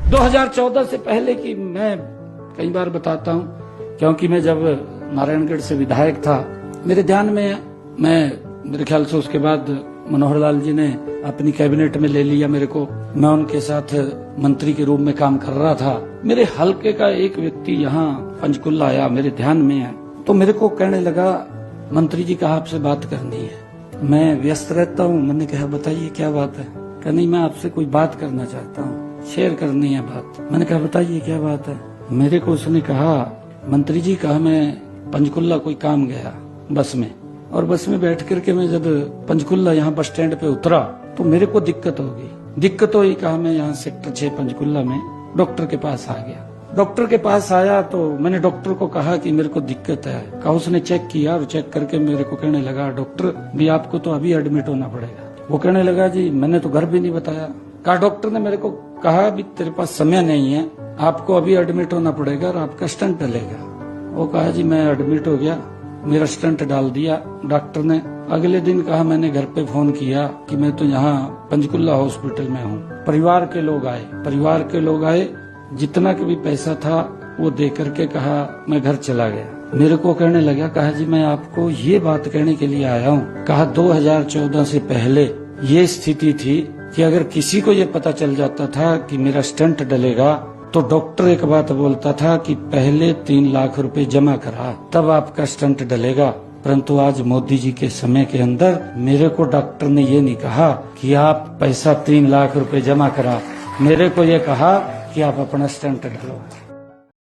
2014 से पहले की मैं कई बार बताता हूं, क्योंकि मैं जब नारायणगढ़ से विधायक था, मेरे ध्यान में मेरे ख्याल से उसके बाद मनोहर लाल जी ने अपनी कैबिनेट में ले लिया मेरे को। मैं उनके साथ मंत्री के रूप में काम कर रहा था। मेरे हल्के का एक व्यक्ति यहाँ पंचकुला आया, मेरे ध्यान में है, तो मेरे को कहने लगा, मंत्री जी कहा आपसे बात करनी है। मैं व्यस्त रहता हूँ। मैंने कहा बताइए क्या बात है। कहा नहीं, मैं आपसे कोई बात करना चाहता हूँ, शेयर करनी है बात। मैंने कहा बताइए क्या बात है। मेरे को उसने कहा, मंत्री जी कहा मैं पंचकुला कोई काम गया बस में, और बस में बैठ करके मैं जब पंचकुला यहाँ बस स्टैंड पे उतरा तो मेरे को दिक्कत हो गई। दिक्कत हुई, कहा मैं यहाँ सेक्टर 6 पंचकुला में डॉक्टर के पास आ गया। डॉक्टर के पास आया तो मैंने डॉक्टर को कहा कि मेरे को दिक्कत है। कहा, उसने चेक किया और चेक करके मेरे को कहने लगा, डॉक्टर भी आपको तो अभी एडमिट होना पड़ेगा। वो कहने लगा, जी मैंने तो घर भी नहीं बताया। कहा, डॉक्टर ने मेरे को कहा अभी तेरे पास समय नहीं है, आपको अभी एडमिट होना पड़ेगा और आपका स्टंट डलेगा। वो कहा, जी मैं एडमिट हो गया, मेरा स्टंट डाल दिया डॉक्टर ने। अगले दिन कहा, मैंने घर पे फोन किया कि मैं तो यहाँ पंचकुला हॉस्पिटल में हूँ। परिवार के लोग आए, जितना का भी पैसा था वो दे करके कहा मैं घर चला गया। मेरे को कहने लगा, कहा जी मैं आपको ये बात कहने के लिए आया हूँ। कहा 2014 से पहले ये स्थिति थी कि अगर किसी को ये पता चल जाता था कि मेरा स्टंट डलेगा तो डॉक्टर एक बात बोलता था कि पहले 3 लाख रुपए जमा करा तब आपका स्टंट डलेगा। परंतु आज मोदी जी के समय के अंदर मेरे को डॉक्टर ने ये नहीं कहा कि आप पैसा 3 लाख रुपए जमा करा, मेरे को ये कहा कि आप अपना स्टंट डलवाएं।